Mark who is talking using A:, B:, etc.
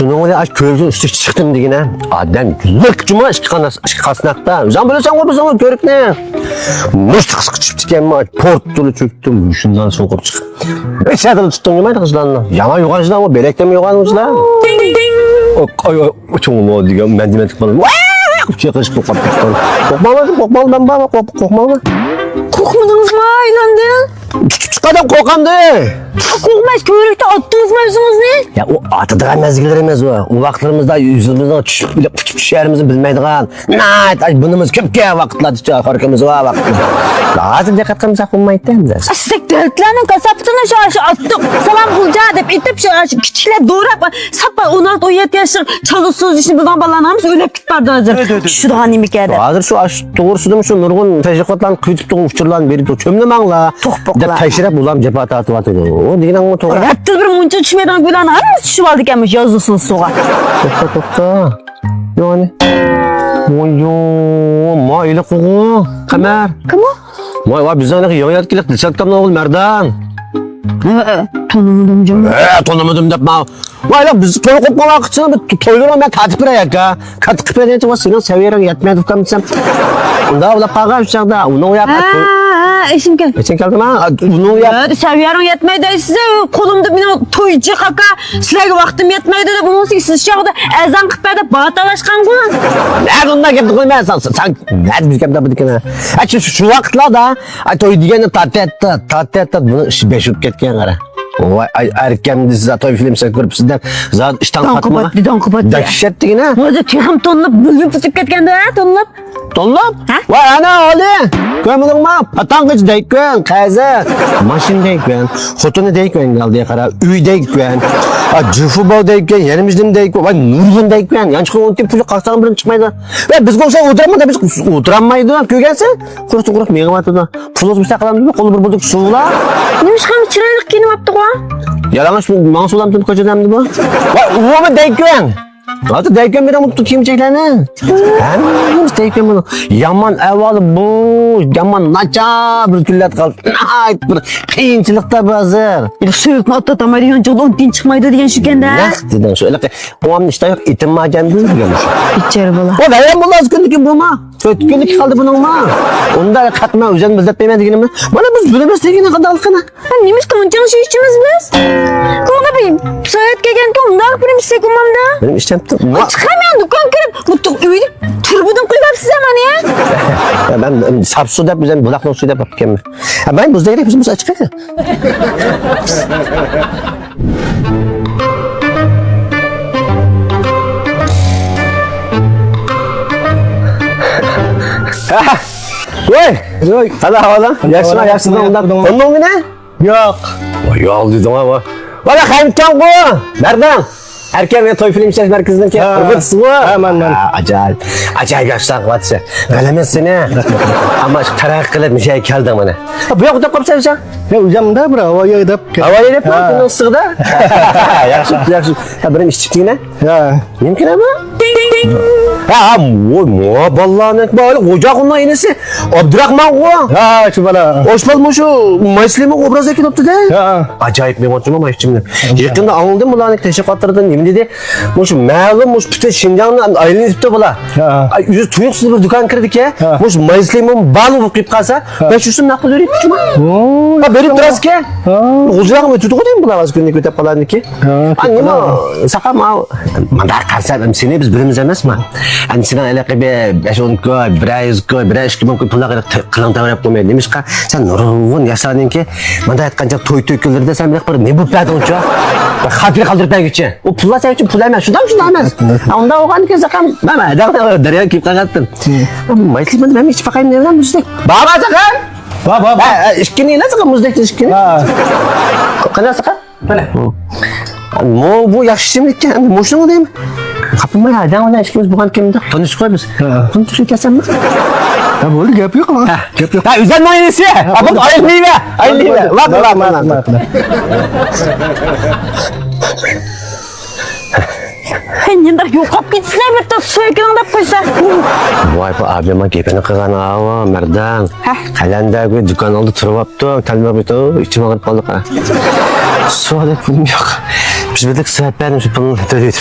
A: Şunun öyle aç körüksün üstü çıktım digine. Adam lık cuma aşkı kasnakta. Zan böyle sen kopursan o körük ne? Mıstık sıkı çıktı kendime port dolu çöktüm. Şundan sokup çık. Çadırı tuttum yemaydı kızlarına. Yaman yukarıcılar ama belekte mi yukarıcılar? O çoğum o diyor ben demedik bana. Çıkış kokmalı ben bana kokmalı.
B: Korkmadınız mı aylandı?
A: Küçük adam korkan değil.
B: Korkmaz körükte attınız mevzunuz ne?
A: Ya o atıdıgan mezgillerimiz o. O vaxtlarımızda yüzümüzden çüşüp bile püçüp yerimizi bilmeydigan. Ay bunumuz köpke vaxtladıca harkımız var vaxtı. Lazım dikkat kılımsak olmaydı değil mi?
B: Asık dörtlerinin kasaptına şarşı attık. Salam bulacağı deyip itip şarşı küçükler doğrap. Sappa 16-17 yaşın çalısız işini buradan bağlanamız öyle git vardı hazır. Şu da hanım hikayede.
A: Hazır şu aş doğrusu şu nurgun teşvikatlan kıytıp uçurlan verip çömlemangla.
B: Tohboklar.
A: Teşrep bulam cephe atatı atıyor. O degenen o toğa.
B: Yaptı bir munca düşmeden gülen var mı? Şu aldık emiş yazısın soğa.
A: Tokta. Yani. Oyo, ma ile kuğu. Kamer.
B: Kim o?
A: Vay vay bizden ne yayat kilek dilsaktam ne ol merdan.
B: Tanımadım canım.
A: Tanımadım depma. Vay lan biz toy kopmamak için bir toylara ben katip bırak ya. Katip bırak ama senin seviyerin yetmedi tutamsam. Onda ola paga uçakta. Onu yap.
B: Eşim gel.
A: Geçen geldim ha. Onu yap.
B: Evet, seviyerim yetmeydi size kolumda bir toycu kaka sizlerge vaktim yetmeydi de bunun siz şahda ezan kıpede bağıtalaşkan kullan.
A: Ne ondan geldi koymayasan sen ne biz geldi bu dikene. Açı şu vaktlarda toy digene tatet bunu 5 yıl ketken ara. Vay erken size toy film sekörüp sizden zat işten katma.
B: Dan kapattı.
A: Dehşet digene.
B: Hadi tüyam tonlap bugün tutup ketken de tonlap.
A: Tonlap? Vay ana oğlu. Görmedin mi? Patangıç deyken, kayza. Maşin deyken, hotunu deyken geldi ya kara. Üy deyken, cüfubo deyken, yerimizdim deyken, vay nurgun deyken. Yani çıkın on tip pulu kalksan birini çıkmaydı. Ve biz konuşan oturamada biz oturamaydı. Köygense, kurusu kurusu meyge batıda. Puluz bir sakalam değil mi? Kolu bir bulduk suğla.
B: Neymiş kam çıraylık giyinip yaptık o?
A: Yalamış mı? Mansulam tüm koca demdi bu. Vay uva mı deyken? Hadi deyken bir mutlu kimceklerine. Hem deyken bunu. Yaman evvalı bu. Yaman naca bir küllet kaldı. Nahayt bir kıyınçılıkta bir hazır.
B: Bir suyukma atlatamadı yancılı on din çıkmaydı diyen şu kende.
A: Ne dedin şöyle ki. O an işte yok itim macen değil diyormuş.
B: İçeri bala.
A: O veren bu lazgınlık bu ma. Kötülük kaldı bunun ma. Onda katma özel müzdet beymedi mi? Bana biz bilemez tekine kadar halkına.
B: Neymiş kancan şu işimiz biz? Kona beyim. Sayet gegen ki ondan benim sekumam da.
A: Benim işlem
B: Çıkamayan dükkan kırıp mutlu üydü. Turbudun kulübep size ama ya.
A: Ben sapsu da güzel bulaklı suyu da bakayım. Ben buzda gerek bizim buz açık ya. Oy, hadi havalan. Yaşına yaşına ondan. Onun ne? Yok. Yok dedim ama. Valla kayınken bu. Nereden? Erken ve toy film işler merkezinden ki hırvıtsın bu. Hemen. Acayip. Acayip yaşlar vatsa. Bilemezsin ha. Ama tarak kılıp bir şey geldi bana. Bu yok da kopsa bir şey.
C: Ya ucamda bura havaya edip.
A: Havaya edip mi? Bunun sığda. Yaxşı. Ya benim iş çıktığına.
C: Ya.
A: Mümkün ama. Ha, vallahi ne böyle ocak onunla inesi. Abdurrahman o.
C: Ha şu bana.
A: Hoş bulduk şu Müslüman obraz ekin optu da.
C: Ya.
A: Acayip memnunum ama şimdi. Yakında anladın mı lan teşekkürlerden yemin dedi. Muş mağlum muş bütün Şinjan'ın aileni tipte bula. Yüz tuyuksuz bir dükkan kırdık ya. Muş Müslüman balı okuyup kalsa ben şusunu nakıl öğretip ki. Ha verip duras ki. Olacak mı tutuk değil mi bula az günlük ötep falan ki. Annem o sakal ma mandar kalsa seni biz birimiz emas mı? Hani sen alakalı bir 5-10 koy, biraz koy, biraz kimi koy pula kılan tavrap koymayın demiş ki sen nurgun yaşlandın ki manda aytkanca toy tökülerde sen bir ne bu pedon çok. Hatırı kaldırıp ben geçeceğim. O pula sen için pula emas. Şudan emas. Onda oğlan ki sakın. Mama derya kip kagattın. Mayıslı ben hiç bakayım nereden müzik. Baba sakın.
C: Baba.
A: İşkini ne sakın müzik işkini. Kana sakın. Böyle. Bu yaşlımlık ki. Moşun değil mi? Kapım var adam ona işkimiz bukan kimde? Tanış koymuş. Tanış kesem mi?
C: Ya böyle gap yok ama.
A: Gap yok. Ya üzerine oynayısı. Abim ayrılmayı be. Ayrılmayı be. Bak.
B: Yendar yok gitsene bir de soygun da paysa.
A: Vay be abime gepeni kıgan ağa merdan. Kalendagi dükkan oldu turvaptı. Talma bitti. İçim ağrıp kaldı. Sualet pulum yok. Biz bildik sıhhat benim şu pulunu ödeyip.